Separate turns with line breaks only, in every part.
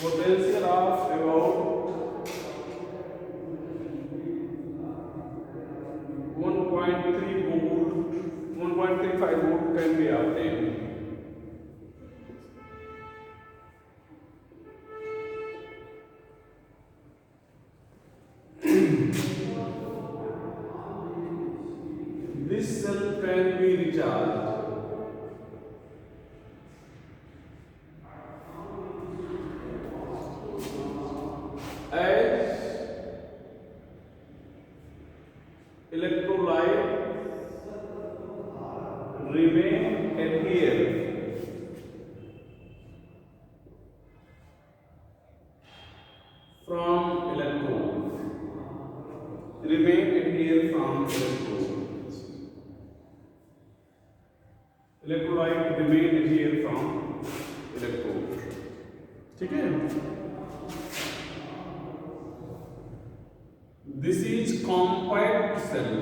potential of about 1.3 volt, 1.35 volt can be obtained. This cell can be recharged as electrolyte remain adhere from electrode, remain adhere from electrode, electrolyte remain adhere from electrode. ठीक है? This is compact cell.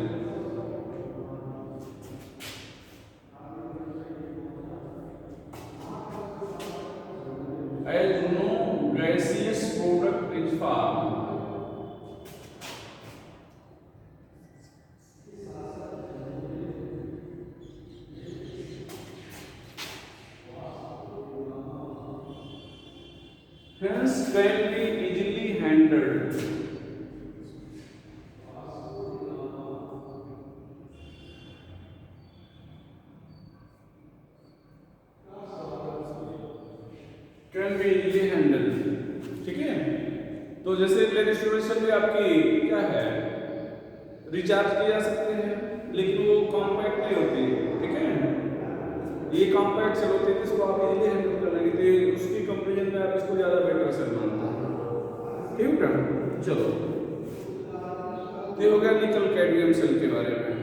As no gaseous product is formed. Hence can be easily handled. Can be easily handle. ठीक है? तो जैसे blood स्टोरेशन में आपकी क्या है, रिचार्ज किए जा सकते हैं, लेकिन वो कॉम्पैक्ट नहीं होती. ठीक है? ये कॉम्पैक्ट सेल होती है जिसको आप इजीली हैंडल कर लेंगे, तो उसकी कंपैरिजन में आप इसको ज़्यादा बेटर सेल मानते हैं. ठीक है? चलो, ये हो गया निकल कैडमियम सेल के बारे में.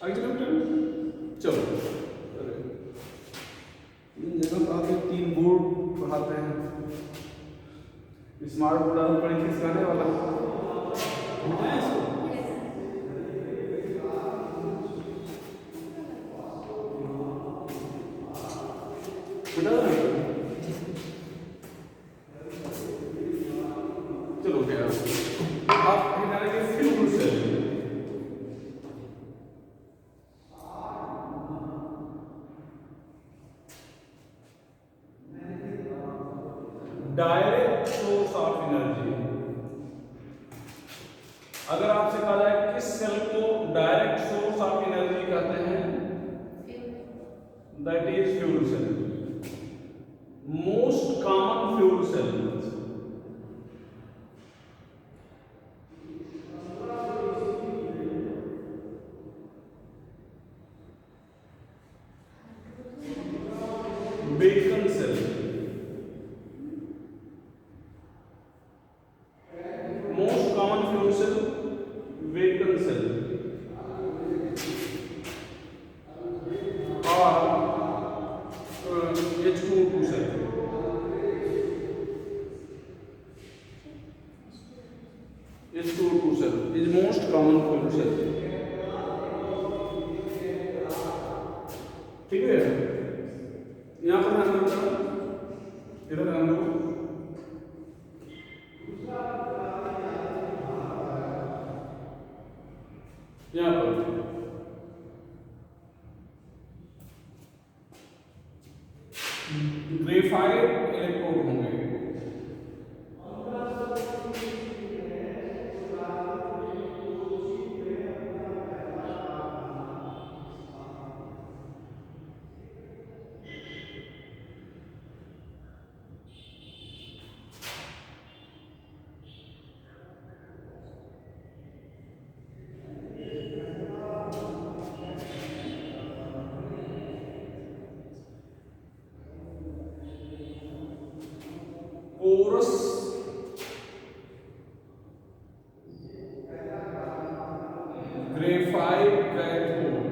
आगे चलो, इन जगह पर आप 3 बोर्ड पढ़ाते हैं. स्मार्ट बोर्ड आप पढ़े खिसकाने वाला है इसको. चलो क्या आप fuel cell. Direct source of energy. अगर आपसे कहा जाए किस सेल को डायरेक्ट सोर्स ऑफ एनर्जी कहते हैं, that is fuel cell. Most common fuel cell Bacon cell. Most common fuel cell Bacon cell और H2O2 cell. H2O2 cell is most common fuel cell. ठीक है? यहाँ पर ध्यान दो, इधर ध्यान दो. यहाँ पर ग्रेफाइट इलेक्ट्रोड होंगे. porous graphite cathode,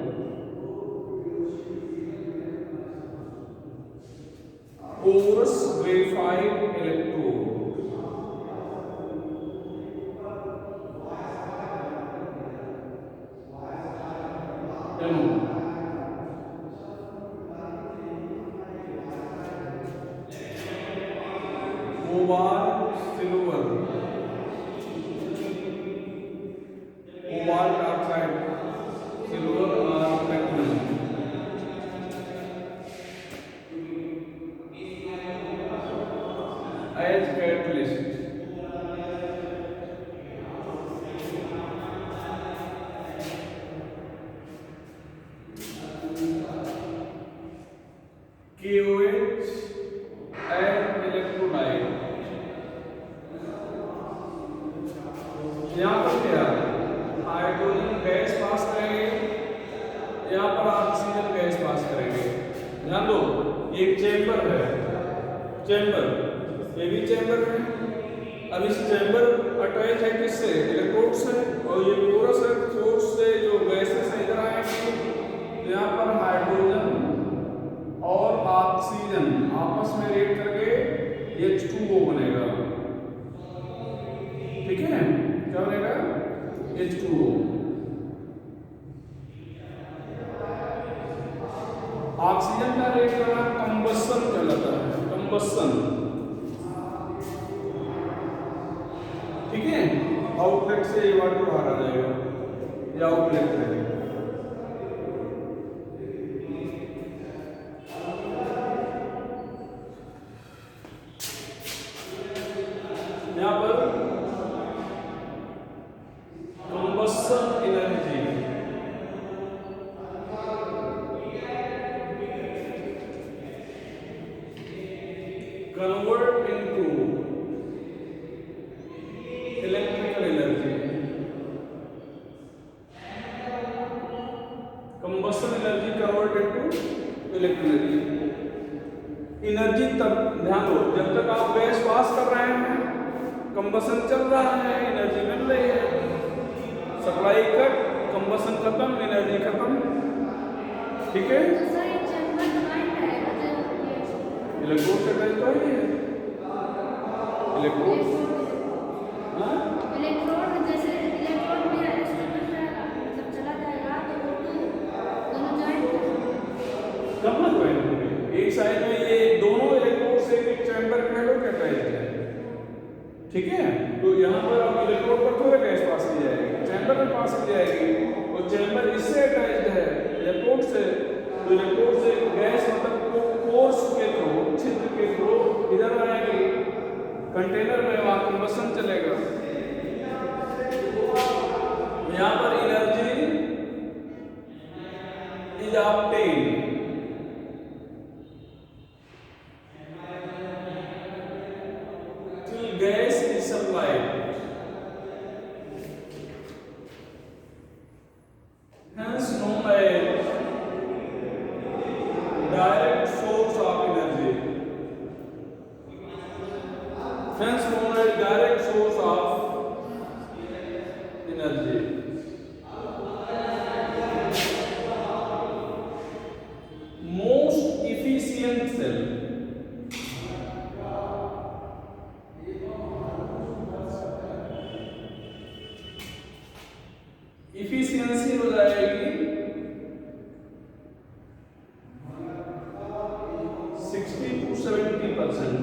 porous graphite electrode, cobalt silver, cobalt oxide silver और platinum. As catalyst KOH as electrolyte. यहाँ पर क्या हाइड्रोजन गैस पास करेंगे, यहाँ पर ऑक्सीजन गैस पास करेंगे। ध्यान दो, एक चेंबर है, चेंबर, ये भी चेंबर है। अब इस चेंबर अटैच है किससे? इलेक्ट्रोड से, और ये पोरस है, सोर्स से जो गैसेस इधर आएंगे, तो यहाँ पर हाइड्रोजन और ऑक्सीजन आपस में रिएक्ट करके H2O बनेगा। ठीक है, क्या बनेगा? H2O। ऑक्सीजन का रेट करना कंबसन कहलाता है, कंबसन। ठीक है, आउटलेट से ये वाटर बाहर आ जाएगा, ये आउटलेट है। यहाँ पर combustion energy convert into electrical energy. Combustion energy convert into electrical energy. तब ध्यान दो, जब तक आप गैस पास कर रहे हैं, कंबसन चल रहा है, एनर्जी मिल रही है। सप्लाई कट, कंबसन खत्म, एनर्जी खत्म। ठीक है, इलेक्ट्रोड से अटैच तो है, इलेक्ट्रोड, हाँ,
इलेक्ट्रोड जैसे इलेक्ट्रोड में मतलब चला जाएगा तो दोनों जॉइंट
कब ना जॉइंट, एक साइड में ये दोनों इलेक्ट्रोड से एक चैम्बर में लोग अटैच है। ठीक है, तो यहाँ पर अब इलेक्ट्रोड पर थोड़ा गैस पास की जाएगी, चैम्बर में पास की जाएगी, और चैम्बर इससे अटैच्ड है इलेक्ट्रोड से, तो इलेक्ट्रोड से गैस मतलब फोर्स के थ्रू, छिद्र के थ्रू इधर आएगी कंटेनर में, वहां कंबसन चलेगा। यहाँ पर energy is obtained till gas is supplied, hence known as direct source of energy, hence known as direct source of energy. Most efficient cell, efficiency हो जाएगी 60 to 70%।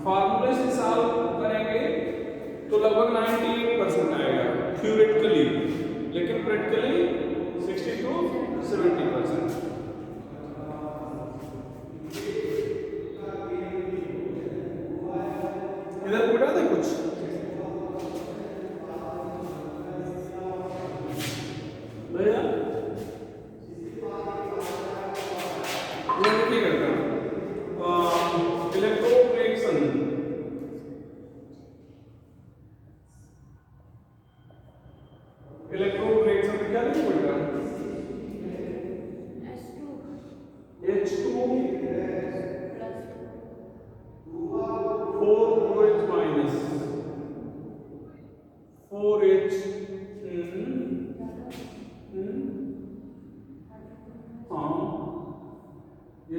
फार्मूले से सॉल्व करेंगे तो लगभग 98% आएगा थ्योरेटिकली, लेकिन प्रैक्टिकली 60 to 70%। इधर बता दे कुछ भैया, ये देखिए करता इलेक्ट्रोड रिएक्शन, इलेक्ट्रोड रिएक्शन में क्या लिखा पड़ेगा? H2 4OH माइनस 4H, हाँ,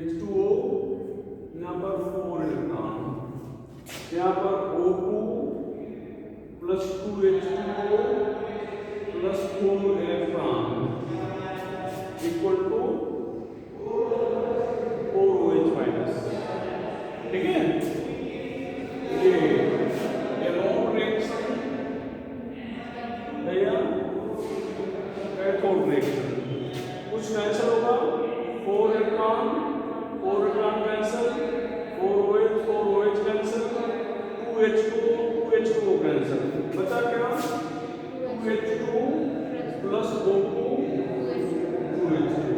H2 plus 4 electron equal to 4 OH minus. ठीक है, ये एनोड रिएक्शन है या कैथोड रिएक्शन। कुछ कैंसिल होगा, 4 electron cancel, 4 OH cancel, 2H2O cancel, बचा क्या 2H2 प्लस O2 2H2।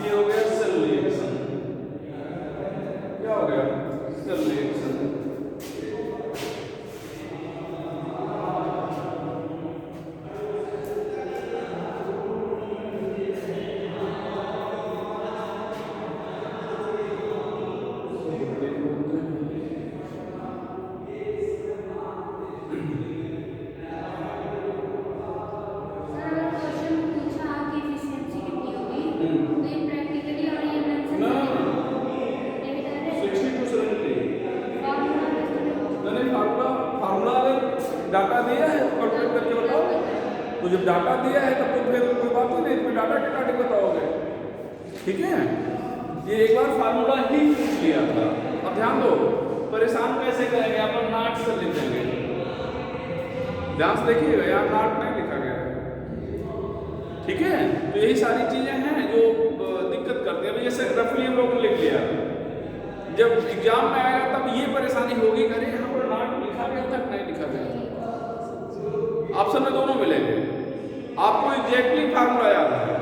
ये हो गया सेल रिएक्शन। क्या हो गया, सेल रिएक्शन। डाटा दिया है कैलकुलेट करके बताओ। तो जब डाटा दिया है तब तो फिर कोई बात ही नहीं, इसमें डाटा के काटे बताओगे। ठीक है, ये एक बार फार्मूला ही पूछ लिया था। अब ध्यान दो, परेशान कैसे करेंगे, अपन नाट से लिख देंगे। ध्यान से देखिएगा, यहाँ नाट नहीं लिखा गया है। ठीक है, तो यही सारी चीजें हैं जो दिक्कत करती है। जैसे रफली हम लोग लिख लिया, जब एग्जाम में आएगा तब ये परेशानी होगी, अरे यहाँ पर नाट लिखा गया था नहीं लिखा गया। ऑप्शन में दोनों मिलेंगे, आपको एग्जैक्टली फार्मूला याद है।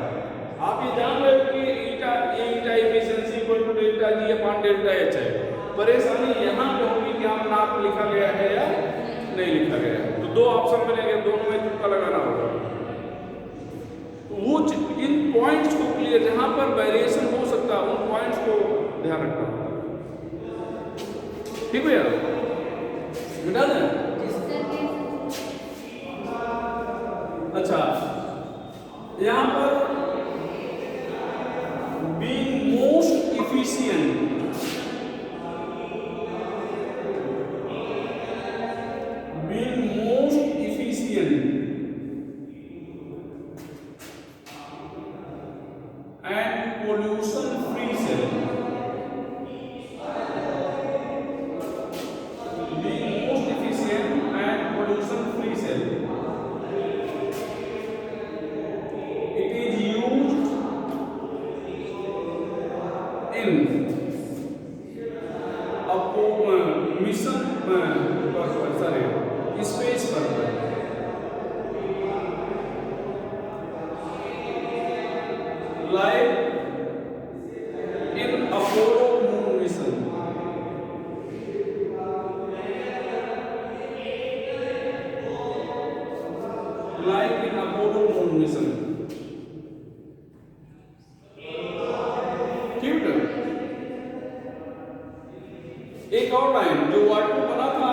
आप ये जान रहे हो कि eta efficiency equal to delta G upon delta H है। परेशानी यहाँ पे होगी कि आप नाप लिखा गया है या नहीं लिखा गया है। तो दो ऑप्शन मिलेंगे, दोनों में तुक्का लगाना होगा। तो वो इन पॉइंट्स को क्लियर, जहां पर वेरिएशन हो सकता है उन पॉइंट्स को ध्यान रखना होगा। ठीक है यार, मिटा दें। अच्छा, यहां पर being most efficient, and pollution free cell, being most efficient and pollution free cell, it is used in mission purpose, space purpose, like in Apollo moon mission, like in Apollo moon mission। ठीक है, एक और line जो water बना था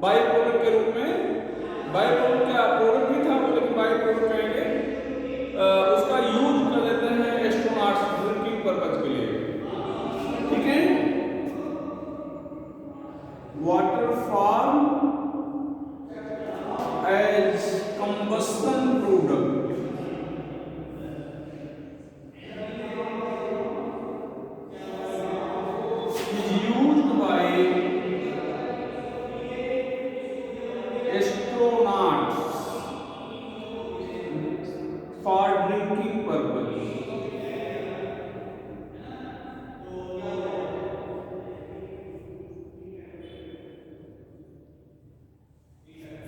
by product के रूप में, बाई प्रोडक्ट क्या प्रोडक्ट भी था वो, लेकिन बाई प्रोडक्ट कहेंगे, उसका यूज कर लेते हैं एस्ट्रोनॉट्स ड्रिंकिंग पर्पज के लिए। ठीक है, water form as combustion product, for drinking purpose।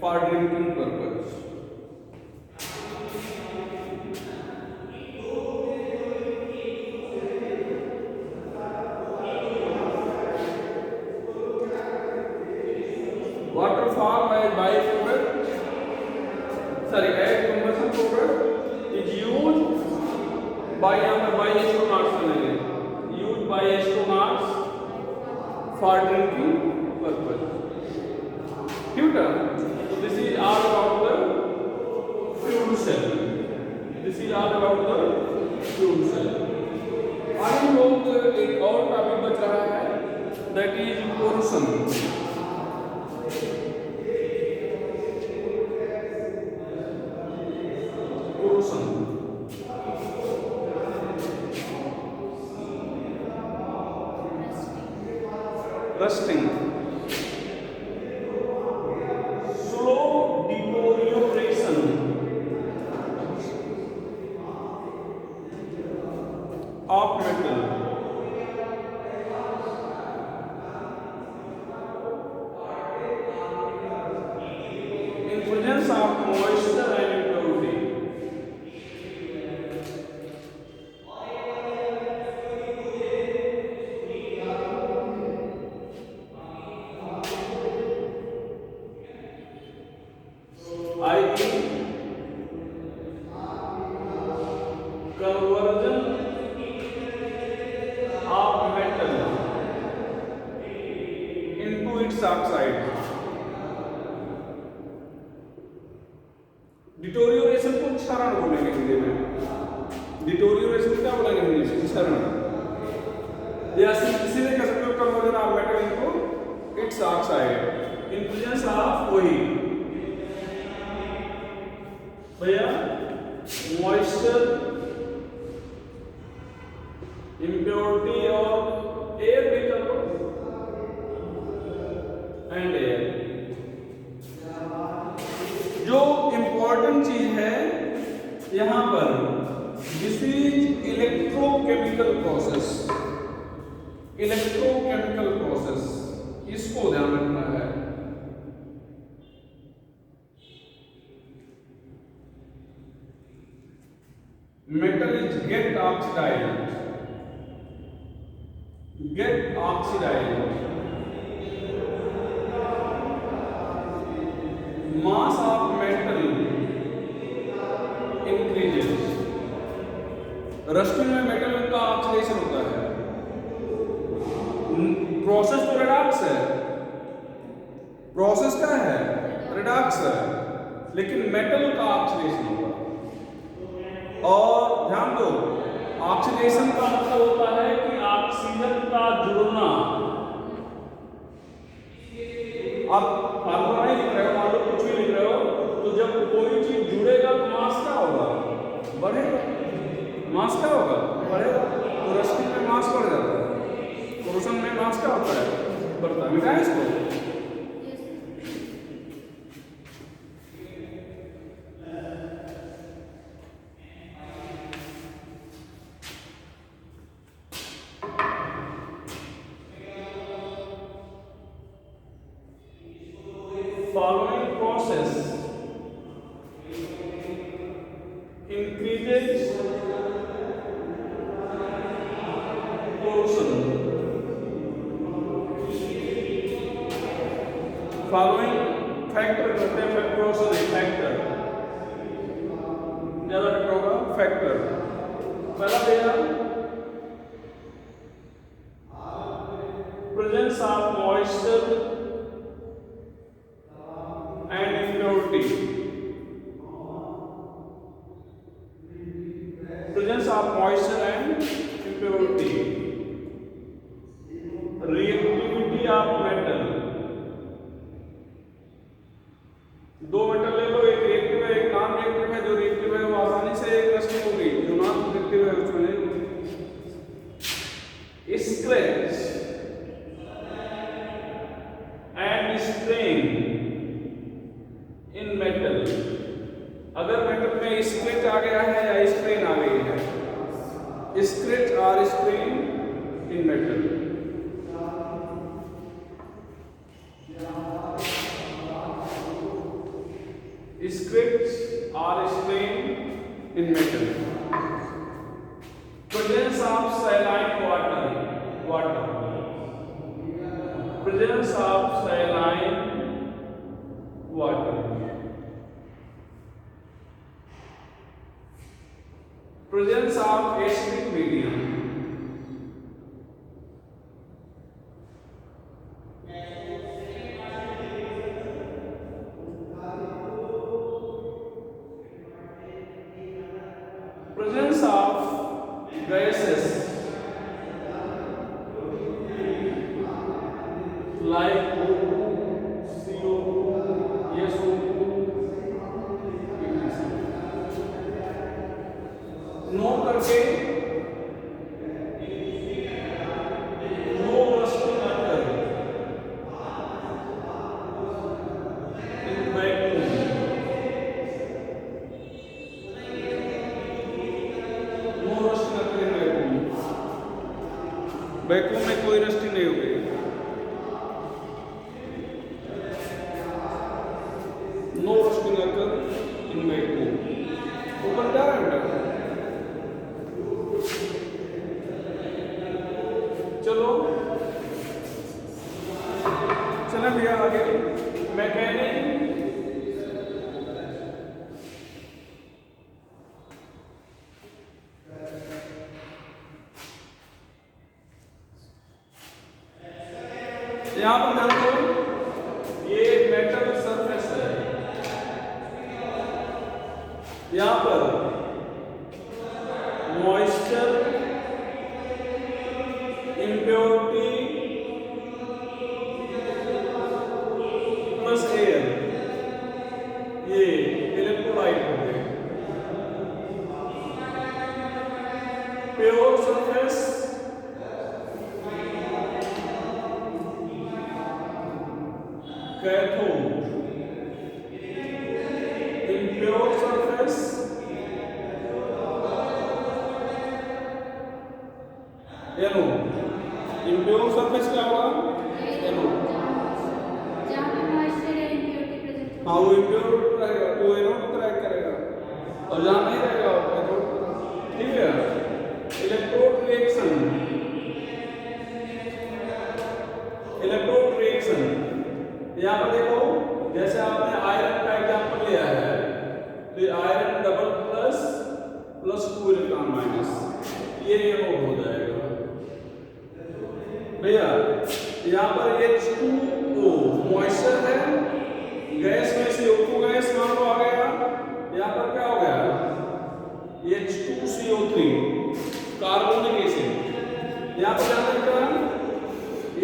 For drinking purpose, water form as byproduct, as combustion product is used by astronauts, used by astronauts for drinking purpose। ठीक है, so this is all about the fuel cell, this is all about the fuel cell। आज हम लोग एक और topic बच रहा है, that is pollution। corrosion. Rusting. Slow deterioration of metal. In presence of moisture and impurity. I.e. conversion of metal into its oxide. डिटोरियोरेशन को क्षरण बोलेंगे हिंदी में। डिटोरियोरेशन क्या बोलेंगे हिंदी में? क्षरण। या सीधे कह सकते हो conversion of metal into its oxide in presence of वही भैया मॉइस्चर, इम्प्योरिटी और एयर भी कर लो एंड एयर। जो इंपॉर्टेंट चीज है यहां पर this is electrochemical process. Electrochemical process इसको ध्यान रखना है। Metal is get oxidized. Get oxidized. Mass of metal increases. Rusting में मेटल का ऑक्सीडेशन होता है। प्रोसेस तो रेडॉक्स है। प्रोसेस क्या है? रेडॉक्स है, लेकिन मेटल का ऑक्सीडेशन होगा। और ध्यान दो, ऑक्सीडेशन का मतलब होता है कि ऑक्सीजन का जुड़ना। आप फार्मूला नहीं लिख रहे हो, मान लो कुछ भी लिख रहे हो, तो जब कोई चीज जुड़ेगा तो मास क्या होगा? बढ़ेगा। मास क्या होगा? बढ़ेगा। तो रस्टिंग में मास बढ़ जाता है, कोरोशन में मास क्या होता है? बढ़ता है। मिटाएं इसको। Following process increases corrosion. Following factor कहते हैं corrosion है factor। ज्यादा क्या होगा? factor। पहला देगा presence of moisture and impurity. Presence of moisture and impurity. Reactivity of metal. दो मेटल ले लो, एक रिएक्टिव है एक नॉन रिएक्टिव है। जो रिएक्टिव है वो आसानी से रस्टिंग होगी, जो नॉन रिएक्टिव है उसमें scratch and strain in metal. अगर मेटल में स्क्रैच आ गया है या स्ट्रेन आ गई है, स्क्रैच और strain in metal. Scratch or strain in metal. Presence of saline water. Presence of saline water. Presence of acidic medium. Presence of gases like O2, CO2, SO2, note करके no rusting matter in vacuum. No rusting matter in vacuum. Vacuum में कोई rusting नहीं होगी। No rusting matter in vacuum. ऊपर क्या है? चलो चले भैया आगे। मैकेनिक यहां पर ध्यान दो, ये मेटल सरफेस है। यहां पर मॉइस्चर, इम्प्योरिटी प्लस एयर, ये इलेक्ट्रोलाइट हो गए। Pure surface cathode, impure surface anode. Impure surface क्या होगा? एनोड।
जहाँ पे मॉइस्चर या इम्प्योरिटी प्रेजेंट
हाँ वो इम्प्योर रहेगा तो एनोड क्रैक करेगा, और जहाँ नहीं रहेगा वो कैथोड। ठीक है। इलेक्ट्रोड रिएक्शन, इलेक्ट्रोड रिएक्शन यहाँ पर देखो, जैसे आपने आयरन का एग्जांपल लिया है, तो iron double plus plus 2 electron minus, ये एनोड हो जाएगा भैया। यहाँ पर H2O मॉइस्चर है, गैस में से CO2 गैस मान लो आ गया। यहाँ पर क्या हो गया? H2CO3 carbonic acid. यहाँ पर ध्यान रखना,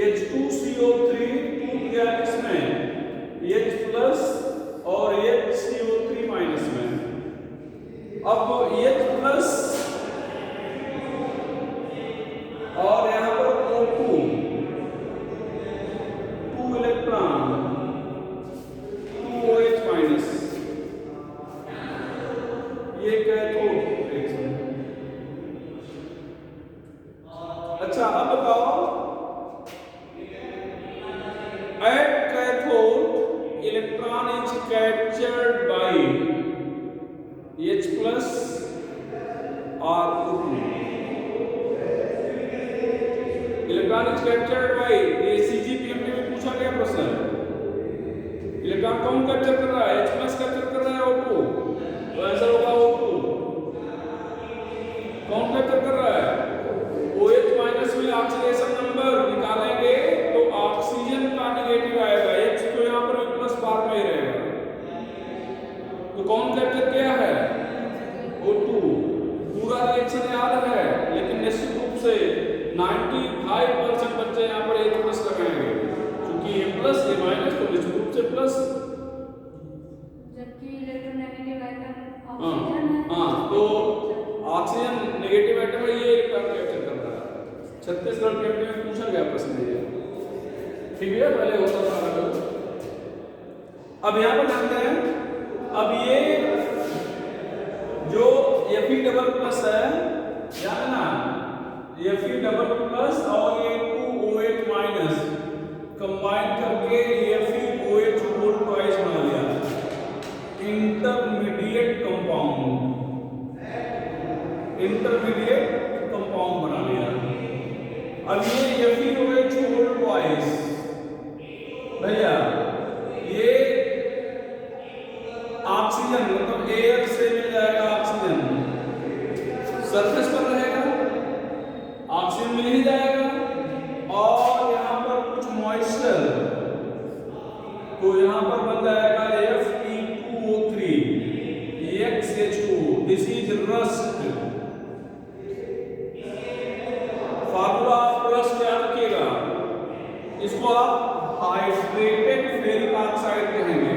H2CO3 टूट गया किसमें? H प्लस और HCO3 माइनस में। अब H प्लस और यहाँ पर O2 2 इलेक्ट्रॉन 2OH माइनस, ये कैथोड रिएक्शन। अच्छा अब बताओ, at cathode electron is captured by H plus or O2। Electron is captured by CGPMT में पूछा गया प्रश्न। इलेक्ट्रॉन कौन कैप्चर कर रहा है? H प्लस कैप्चर कर रहा है O2, तो आंसर होगा O2। कौन कैप्चर कर रहा है? OH माइनस में ऑक्सीडेशन नंबर निकालेंगे तो ऑक्सीजन का नेगेटिव आएगा, H तो यहाँ पर प्लस बार में ही रहेगा, तो कौन कैप्चर किया है? O2। पूरा रिएक्शन याद है, लेकिन निश्चित रूप से 95% बच्चे यहाँ पर H प्लस लगाएंगे, क्योंकि A प्लस A माइनस तो निश्चित रूप से प्लस,
जबकि इलेक्ट्रोनेगेटिव आइटम
हाँ
ऑक्सीजन है।
हाँ, तो ऑक्सीजन नेगेटिव आइटम है, ये इलेक्ट्रॉन कैप्चर कर रहा है। छत्तीसगढ़ के में पूछा गया प्रश्न ये, ठीक है, पहले होता था। अब यहाँ पर जानते हैं, अब ये जो Fe डबल प्लस है, याद ना, Fe डबल प्लस और ये 2OH माइनस कंबाइन करके FeOH होल ट्वाइस बना लिया, इंटरमीडिएट कंपाउंड, इंटरमीडिएट कंपाउंड बना लिया। अब ये FeOH होल ट्वाइस भैया, ये ऑक्सीजन मतलब एयर से मिल जाएगा, ऑक्सीजन सरफेस पर रहेगा, ऑक्सीजन मिल ही जाएगा, और यहाँ पर कुछ मॉइस्चर, तो यहाँ पर बन जाएगा Fe2O3 XH2O, this is rust. Formula आप रस्ट याद रखिएगा, इसको आप हाइड्रेटेड फेरिक ऑक्साइड कहेंगे,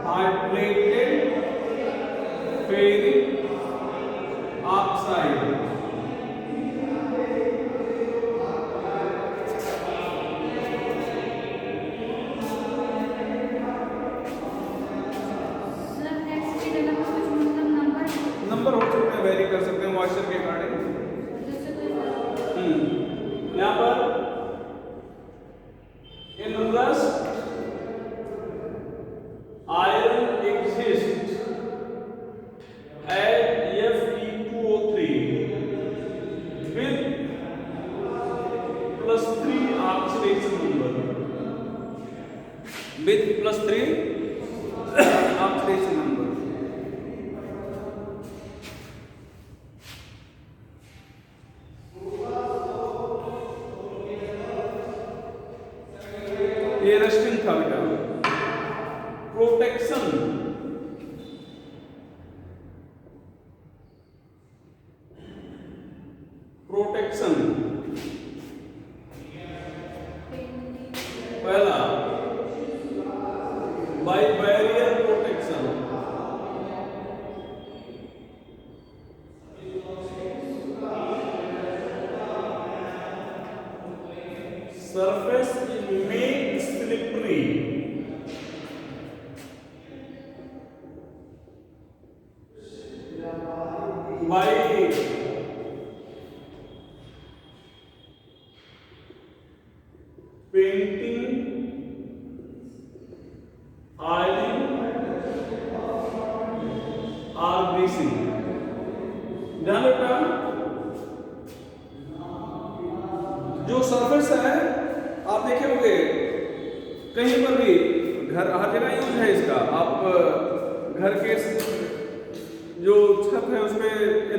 hydrated ferric side.
Sir x की जगह पर कुछ मतलब
नंबर हो सकते हैं, वेरी कर सकते हैं मॉइस्चर के अकॉर्डिंग।
जैसे कोई
यहाँ पर in rust iron exist at Fe2O3 with +3 oxidation number, with +3 oxidation number। ये रेस्टिंग था बेटा। प्रोटेक्शन, प्रोटेक्शन पहला by barrier protection, surface make slippery, by painting, oiling or greasing। ध्यान रखना, जो सरफेस है आप देखे होंगे कहीं पर भी, घर हर जगह यूज है इसका। आप घर के जो छत है उसमें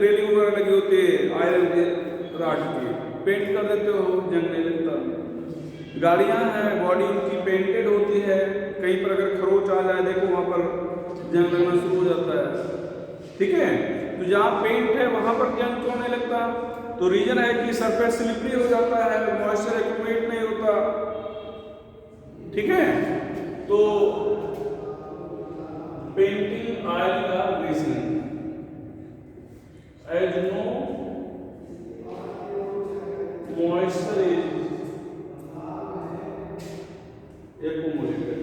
रेलिंग वगैरह लगी होती है आयरन के रॉड की, पेंट कर देते हो, जंग नहीं लगता। गाड़ियां हैं, बॉडी उनकी पेंटेड होती है, कहीं पर अगर खरोच आ जाए देखो वहां पर जंग लगना शुरू हो जाता है। ठीक है, तो जहाँ पेंट है वहां पर जंग क्यों नहीं लगता? तो रीजन है कि सरफेस स्लिपरी हो जाता है, मॉइस्चर एक्यूमुलेट नहीं होता। ठीक है, तो पेंटिंग ऑयल का greasing as no moisture is accumulated,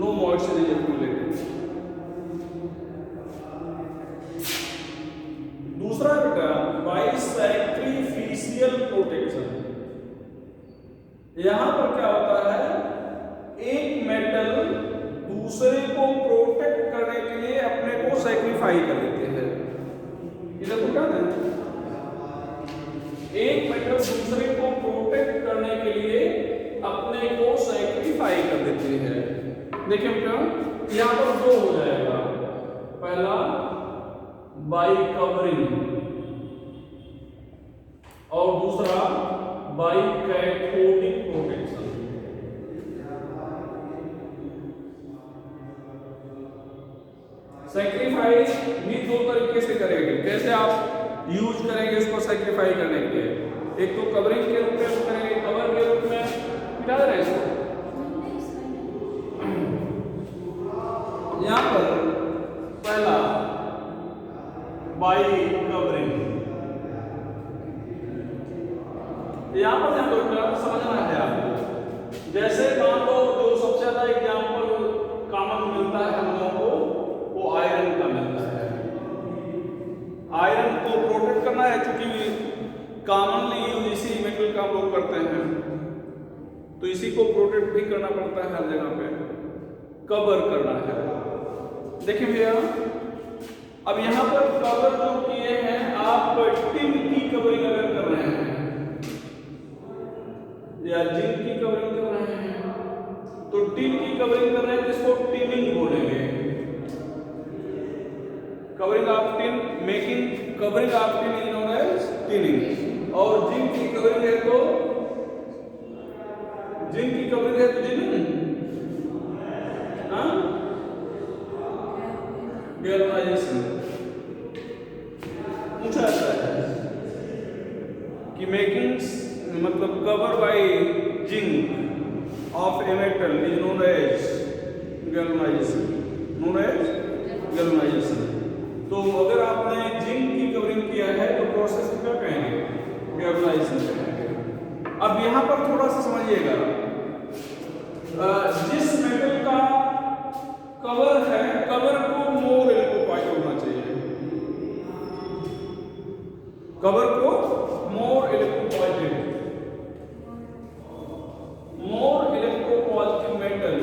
no moisture is accumulated। दूसरा बेटा बाय सैक्रिफिशियल प्रोटेक्शन। यहां पर क्या होता है, एक मेटल दूसरे को प्रोटेक्ट करने के लिए अपने को सैक्रिफाई कर देते हैं। इधर तो क्या है, एक मेटल दूसरे को प्रोटेक्ट करने के लिए अपने को सैक्रिफाई कर देते हैं। देखिए बेटा यहां पर दो हो जाएगा, पहला बाय कवरिंग और दूसरा बाय कैथोडिक प्रोटेक्शन। सैक्रिफाइस भी दो तरीके से करेंगे। कैसे आप यूज करेंगे इसको सैक्रिफाई करने के लिए? एक तो कवरिंग के रूप में करेंगे, कवर के रूप में मिटा रहे हैं इसको। यहां पर पहला बाय कवरिंग, यहां पर ध्यान समझना है आपको। जैसे मान लो जो सबसे ज्यादा एग्जाम्पल कॉमन मिलता है हम लोगों को, वो आयरन का मिलता है। आयरन को प्रोटेक्ट करना है, क्योंकि कॉमनली यूज इसी मेटल का हम लोग करते हैं, तो इसी को प्रोटेक्ट भी करना पड़ता है हर जगह पे, कवर करना है। देखिए भैया अब यहाँ पर कवर जो किए हैं, आप टिन की कवरिंग अगर कर रहे हैं या जिंक की कवरिंग कर रहे हैं, तो टिन की कवरिंग कर रहे हैं जिसको टिनिंग बोलेंगे। Covering of tin, making covering of tin is known as tinning. और जिंक की कवरिंग है तो जिंक की कवरिंग है तो जिनिंग, हाँ, गैल्वेनाइजेशन। पूछा जाता है कि मेकिंग्स मतलब cover by zinc of a metal is known as galvanization, known as galvanization. तो अगर आपने जिंक की कवरिंग किया है प्रोसेस को क्या कहेंगे? गैल्वेनाइजेशन कहेंगे। अब यहाँ पर थोड़ा सा समझिएगा, जिस मेटल का कवर है, कवर को मोर इलेक्ट्रोक्वाइट होना चाहिए, कवर को more electropositive metal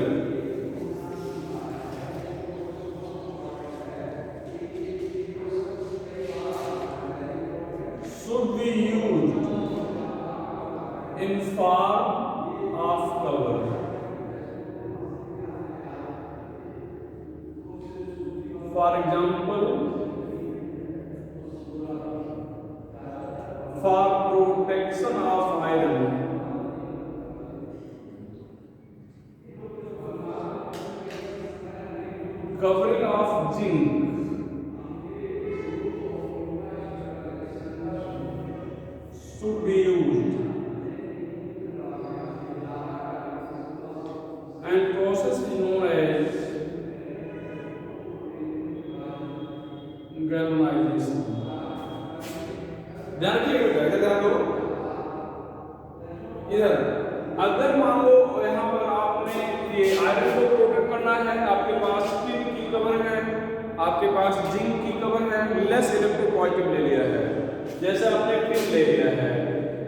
should be used in form of cover. For example, for protection of iron, covering of zinc, should be used, and process is known as galvanisation. ध्यान रखिएगा, ध्यान दो इधर। अगर मान लो यहाँ पर आपने ये आयरन को प्रोटेक्ट करना है, आपके पास टिन की कवर है, आपके पास जिंक की कवर है, लेस इलेक्ट्रोपॉजिटिव ले लिया है, जैसे आपने टिन ले लिया है,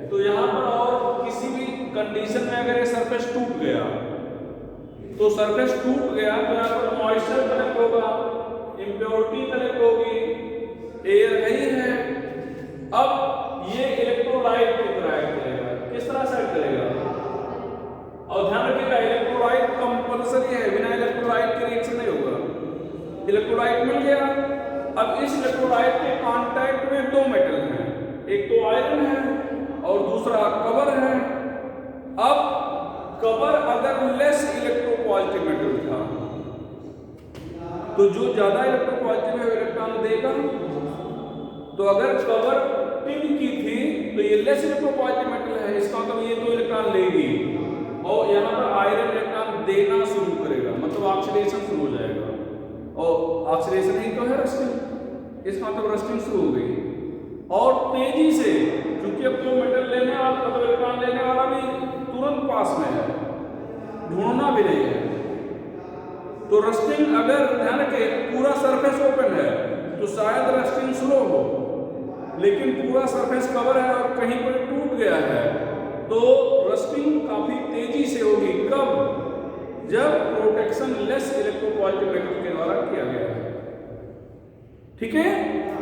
तो यहाँ पर और किसी भी कंडीशन में अगर ये सरफेस टूट गया, तो सरफेस टूट गया तो यहाँ पर मॉइस्चर कलेक्ट होगा, इम्प्योरिटी कलेक्ट होगी, एयर नहीं है। अब ये इलेक्ट्रोलाइट की तरह एक्ट करेगा। किस तरह से एक्ट करेगा? और ध्यान रखिएगा, इलेक्ट्रोलाइट कंपल्सरी है, बिना इलेक्ट्रोलाइट के रिएक्शन नहीं होगा। इलेक्ट्रोलाइट मिल गया, अब इस इलेक्ट्रोलाइट के कांटेक्ट में दो मेटल हैं, एक तो आयरन है और दूसरा कवर है। अब कवर अगर लेस इलेक्ट्रोपॉजिटिव मेटल था, तो जो ज्यादा इलेक्ट्रोपॉजिटिव है इलेक्ट्रॉन देगा। तो अगर कवर टिन की थी तो ये लेस इलेक्ट्रोपॉजिटिव मेटल है, इसका मतलब ये तो इलेक्ट्रॉन लेगी और यहाँ पर आयरन इलेक्ट्रॉन देना शुरू करेगा, मतलब ऑक्सीडेशन शुरू हो जाएगा। और ऑक्सीडेशन ही तो है रस्टिंग, इसका मतलब रस्टिंग शुरू हो गई। और तेजी से, क्योंकि अब तो मेटल लेने वाला, मतलब इलेक्ट्रॉन लेने वाला भी तुरंत पास में है, ढूंढना भी नहीं है, तो रस्टिंग अगर ध्यान रखें पूरा सरफेस ओपन है तो शायद रस्टिंग स्लो हो, लेकिन पूरा सरफेस कवर है और कहीं पर टूट गया है तो रस्टिंग काफी तेजी से होगी। कब? जब प्रोटेक्शन लेस इलेक्ट्रोपॉजिटिव मेटल के द्वारा किया गया है। ठीक है?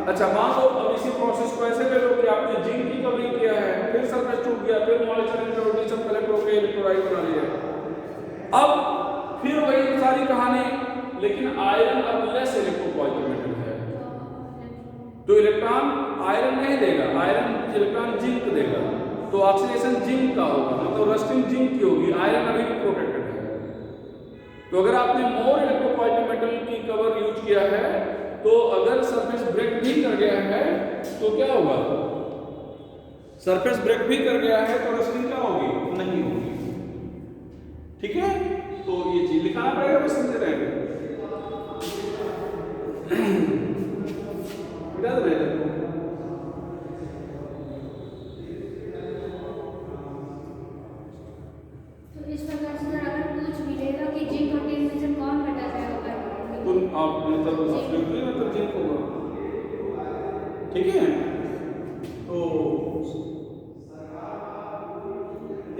अच्छा, मान लो अब इसी प्रोसेस को ऐसे ले लो कि आपने जिंक की कवरिंग किया है, फिर सरफेस टूट गया, फिर मॉइस्चर इम्प्योरिटी सब कलेक्ट होकर इलेक्ट्रोलाइट बना लिया। अब फिर वही सारी कहानी, लेकिन आयरन अब लेस इलेक्ट्रोपॉजिटिव मेटल है, तो इलेक्ट्रॉन आयरन नहीं देगा, आयरन इलेक्ट्रॉन जिंक देगा, तो ऑक्सीडेशन जिंक का होगा, मतलब रस्टिंग जिंक की होगी, आयरन अभी भी प्रोटेक्टेड है। तो अगर आपने मोर इलेक्ट्रोपॉजिटिव मेटल की कवर यूज किया है, तो अगर सरफेस ब्रेक भी कर गया है तो क्या होगा? सरफेस ब्रेक भी कर गया है तो रस्टिंग क्या होगी? नहीं होगी। ठीक है? तो ये चीज लिखाना पड़ेगा, बस समझ रहे हैं। बिठा दो बेटा।
तो इस प्रकार से अगर पूछ मिलेगा कि जिंक और टिन में से कौन घटा जाएगा,
तो आप मतलब जिंक होगा। ठीक है? तो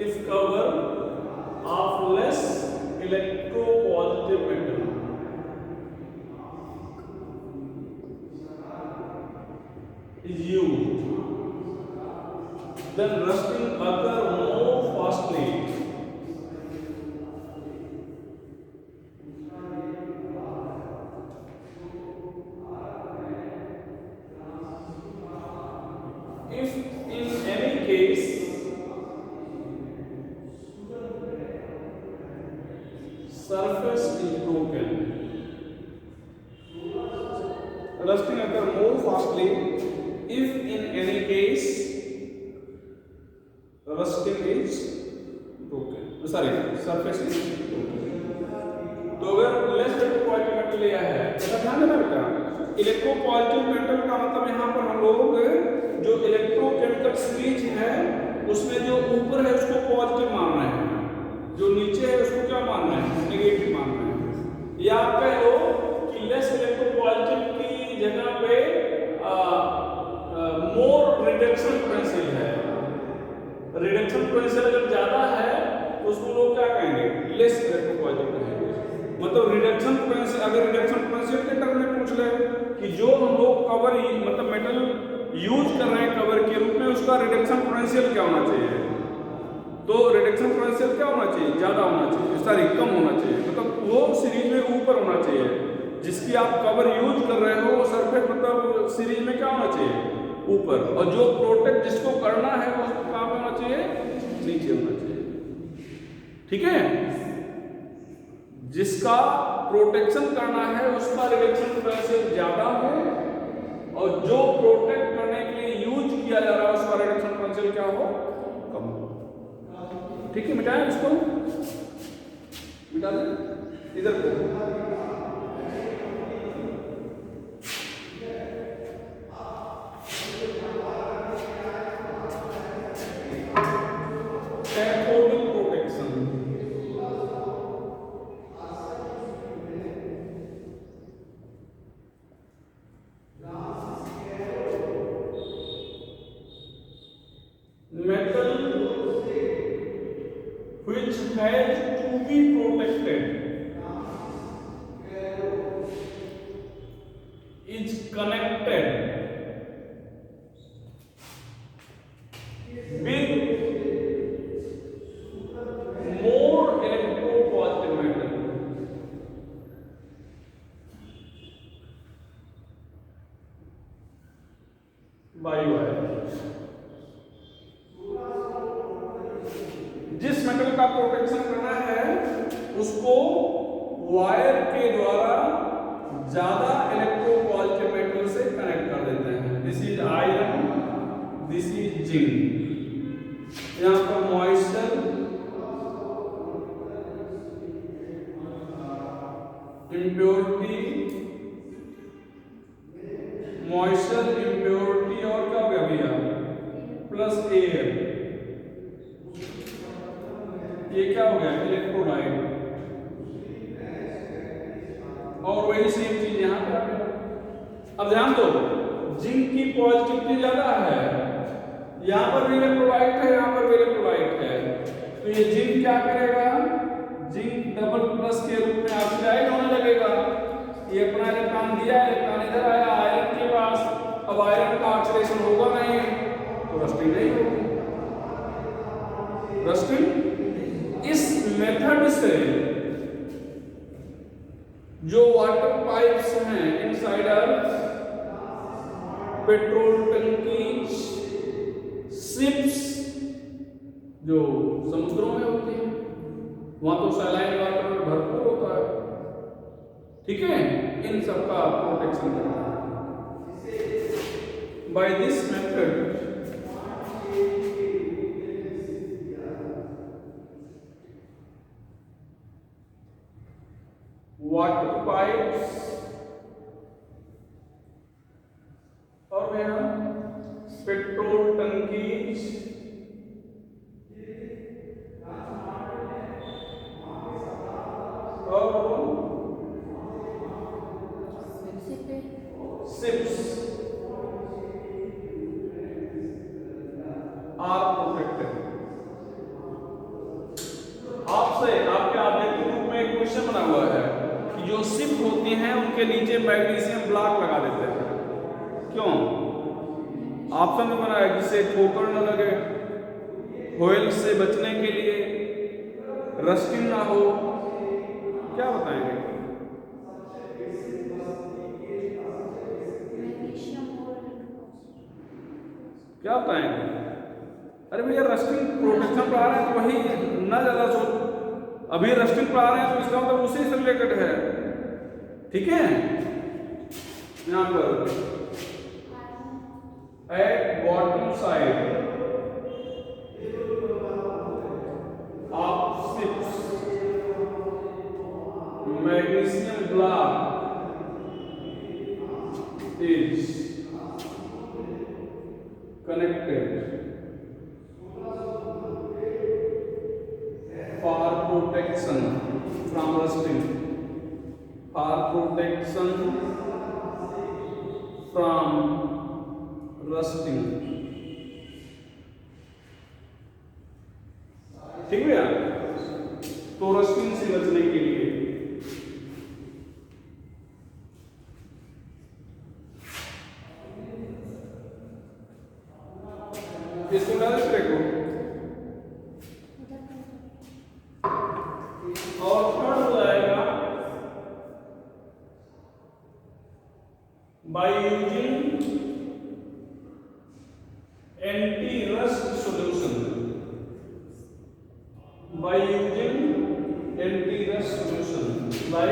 if cover of less electropositive metal is used, then rusting occur more fastly if in any case surface is broken. Rusting occur more fastly if in any case rusting is broken. Sorry, surface is broken. तो अगर less electropositive metal लिया है, तो ध्यान देना बेटा, electropositive metal का मतलब यहाँ पर हम लोग जो इलेक्ट्रोकेमिकल सीरीज है उसमें जो ऊपर है उसको पॉजिटिव मान रहे हैं, जो नीचे है उसको क्या मान रहे हैं, नेगेटिव मान रहे हैं। या आप कह लो कि लेस इलेक्ट्रोपॉजिटिव की जगह पे मोर रिडक्शन पोटेंशियल है। रिडक्शन पोटेंशियल अगर ज्यादा है तो उसको लोग क्या कहेंगे, लेस इलेक्ट्रोपॉजिटिव कहेंगे। मतलब रिडक्शन पोटेंशियल, अगर रिडक्शन पोटेंशियल के टर्म में पूछ ले कि जो हम लोग कवर मतलब मेटल यूज कर रहे हैं कवर के रूप में, उसका रिडक्शन पोटेंशियल क्या होना चाहिए, तो रिडक्शन पोटेंशियल क्या होना चाहिए, ज्यादा होना चाहिए, सॉरी कम होना चाहिए, मतलब वो सीरीज में ऊपर होना चाहिए। जिसकी आप कवर यूज कर रहे हो वो सरफेस मतलब सीरीज में क्या होना चाहिए, ऊपर, और जो प्रोटेक्ट जिसको करना है वो कहाँ पे होना चाहिए, नीचे होना चाहिए। ठीक है, जिसका प्रोटेक्शन करना है उसका रिडक्शन पोटेंशियल ज्यादा है, और जो प्रोटेक्ट करने के लिए यूज किया जा रहा है उसका रिडक्शन पोटेंशियल क्या हो, कम हो। ठीक है, मिटाएं इसको, मिटा दें इधर को। Scaffolding protection, metal which has to be protected is connected with more electropositive metal. By wire, जिस मेटल का प्रोटेक्शन करना है उसको वायर के द्वारा ज्यादा इलेक्ट्रोपॉजिटिव मेटल से कनेक्ट कर देते हैं। This is iron, this is zinc. यहाँ पर मॉइस्चर, इम्प्योरिटी, मॉइस्चर, इम्प्योरिटी और क्या हो गया प्लस एयर, ये क्या हो गया इलेक्ट्रोलाइट, और वही सेम चीज यहाँ पे आ गया। अब ध्यान दो, जिंक की पॉजिटिविटी ज्यादा है, यहाँ पर भी इलेक्ट्रोलाइट है, यहाँ पर भी इलेक्ट्रोलाइट है, तो ये जिंक क्या करेगा, जिंक डबल प्लस के रूप में ऑक्सीडाइज होने लगेगा। ये अपना इलेक्ट्रॉन दिया, इलेक्ट्रॉन इधर आया आयरन के पास, अब आयरन का ऑक्सीडेशन होगा नहीं तो रस्टिंग नहीं होगी, रस्टिंग। इस मेथड से जो वाटर पाइप्स हैं इनसाइड अर्थ, पेट्रोल टंकी, शिप्स जो समुद्रों में होती है, वहां तो सैलाइन वाटर भरपूर होता है, ठीक है, इन सब का प्रोटेक्शन करना है। By this method water pipes और पेट्रोल टंकी और शिप्स आर प्रोटेक्टेड। आपसे आपके ऑब्जेक्टिव ग्रुप में एक क्वेश्चन बना हुआ है कि जो शिप होती हैं उनके नीचे मैग्नीशियम ब्लॉक लगा देते हैं, क्यों? ऑप्शन में बना है जिससे ठोकर न लगे, होयल से बचने के लिए, रस्टिंग ना हो, क्या बताएंगे? क्या बताएंगे? अरे भैया रस्टिंग प्रोटेक्शन पढ़ा रहे हैं तो वही ना ज्यादा सोच, अभी रस्टिंग पढ़ा रहे हैं तो इसका मतलब उसी से रिलेटेड है, ठीक है। यहां पर at bottom side of ships magnesium block is connected for protection from rusting, for protection from rusting। ठीक है यार, तो रस्टिंग से बचने के लिए इसको डायरेक्ट देखो। और थर्ड हो जाएगा by using anti rust solution, by using anti rust solution bye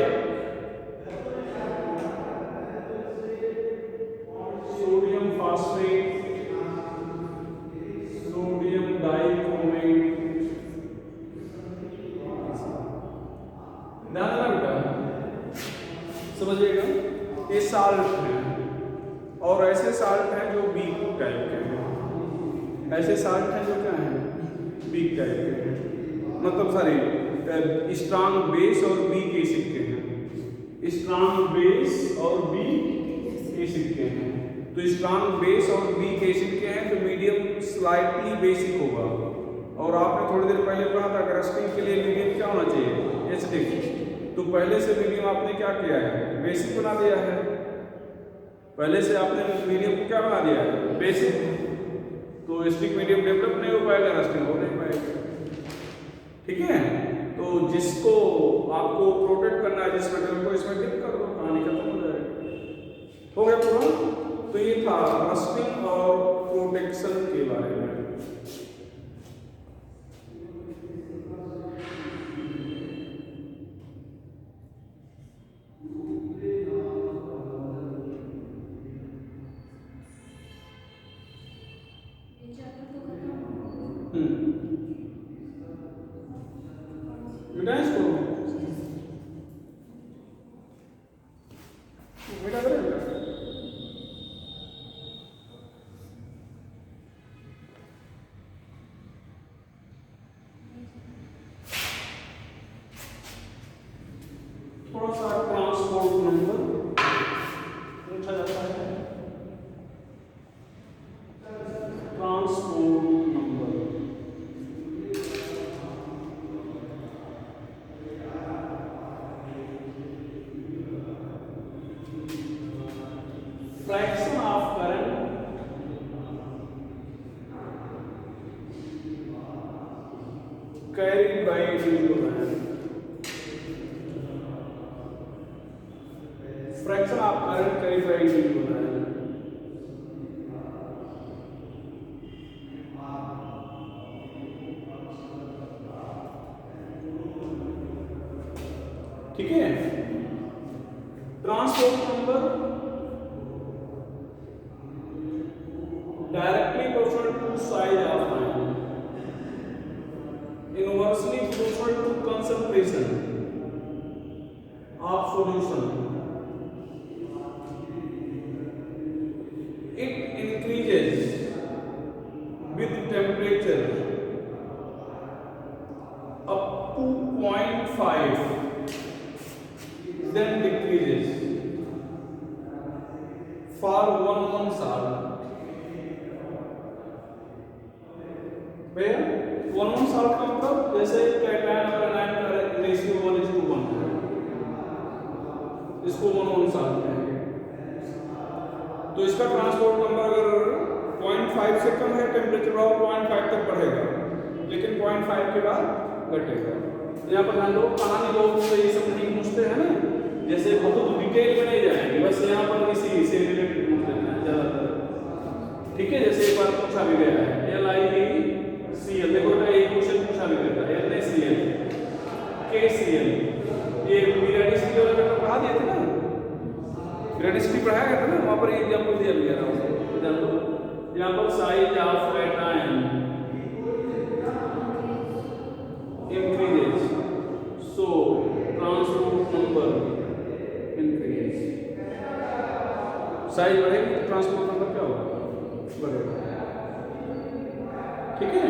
sodium phosphate, sodium dichromate. ध्यान देना बेटा, समझिएगा, ये साल्ट है और ऐसे साल्ट हैं जो वीक टाइप के हैं, ऐसे साल्ट हैं जो क्या हैं, वीक टाइप के हैं, मतलब सारी स्ट्रांग बेस और वीक एसिड के हैं, स्ट्रांग बेस और वीक एसिड के हैं। तो स्ट्रांग बेस और वीक एसिड के हैं तो मीडियम स्लाइटली बेसिक होगा। और आपने थोड़ी देर पहले पढ़ा था कि रस्टिंग के लिए मीडियम क्या होना चाहिए, एसिडिक। तो पहले से मीडियम आपने क्या किया है, बेसिक बना दिया है, पहले से आपने मीडियम को क्या बना दिया है, बेसिक। तो एसिडिक मीडियम डेवलप नहीं हो पाएगा, रस्टिंग हो नहीं पाएगा। ठीक है, तो जिसको आपको प्रोटेक्ट करना है, जिस मेटल को, इसमें डिप कर दो, कहानी खत्म हो जाएगी। हो गया पूरा। तो ये था रस्टिंग और प्रोटेक्शन के बारे में। थोड़ा सा ट्रांसपोर्ट नंबर पूछा जाता है, transport number. Fraction of current carry by individual, fraction of current carry by individual है। ठीक है, transport number directly proportional to size of ion, inversely proportional to concentration of solution. It increases with temperature up to 0.5, then decreases for 1 salt. Where 1 salt का मतलब जैसे cation और anion का ratio 1:1 है, इसको 1 साल्ट कहेंगे। तो इसका ट्रांसपोर्ट नंबर अगर 0.5 से कम है, टेम्परेचर बढ़ाओ 0.5 तक बढ़ेगा, लेकिन 0.5 के बाद घटेगा। यहाँ पर ध्यान दो, कहानी लोग तो ये सब नहीं पूछते हैं ना, जैसे बहुत डिटेल में नहीं जाएंगे, बस यहाँ पर इसी से रिलेटेड पूछ लेना है ज्यादातर। ठीक है, जैसे एक बार पूछा भी गया है LiCl, देखो ना एक क्वेश्चन पूछा भी गया था, NaCl, KCl, ये पीरियडिसिटी वाला पेपर पढ़ा दिए थे ना, पीरियडिसिटी पढ़ाया गया था ना, वहाँ पर एग्जाम्पल दिया गया था उसको। जान लो, यहाँ पर size of cation increases, so transport number increases. Size बढ़ेगी तो ट्रांसपोर्ट नंबर क्या होगा, बढ़ेगा। ठीक है।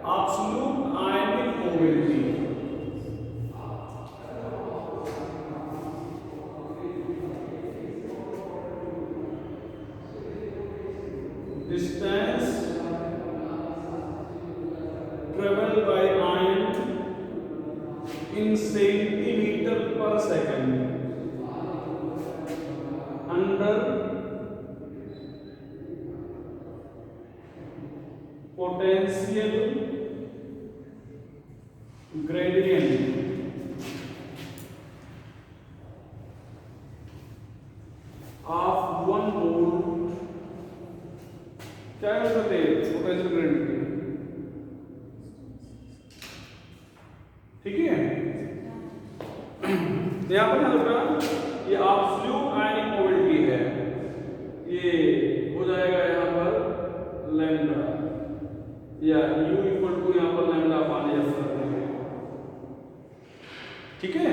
Absolute ionic mobility. Distance traveled by ion in centimeter per second under potential gradient of 1 volt। क्या यूज करते हैं पोटेंशियल ग्रेडियंट की? ठीक है। यहाँ पर क्या ये एब्सोल्यूट आयनिक मोबिलिटी है, ये हो जाएगा यहाँ पर लैम्डा या U इक्वल टू यहाँ पर लैम्डा अपान एफ रखते हैं। ठीक है,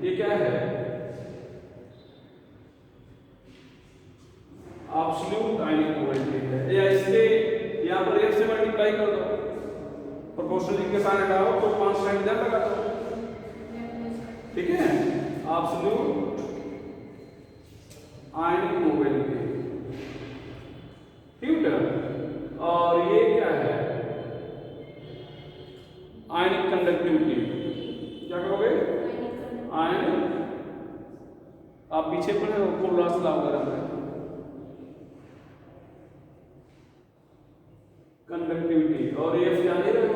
ये क्या है एब्सोल्यूट आयनिक मोबिलिटी है, या इसके यहाँ पर एफ से मल्टीप्लाई कर दो, प्रोपोर्शनल के साथ हटाओ तो कांस्टेंट ध्यान लगा दो। ठीक है, एब्सोल्यूट आयनिक मोबिलिटी। ठीक है, और ये क्या है आयनिक कंडक्टिविटी। क्या कहोगे? आयन, आप पीछे पढ़े हो कोलास लॉ वगैरह में, कंडक्टिविटी, और ये क्या नहीं रहे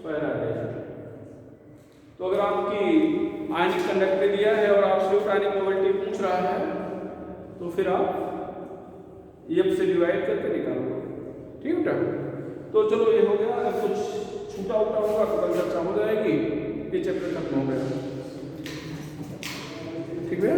फैराडे। तो अगर आपकी आयनिक कंडक्टिविटी दिया है और एब्सोल्यूट आयनिक मोबिलिटी पूछ रहा है तो फिर आप एफ से डिवाइड करके निकालो। ठीक है बेटा, तो चलो ये हो गया। अगर कुछ छूटा उटा होगा तो कल चर्चा हो जाएगी। ये चैप्टर खत्म हो गया। ठीक है।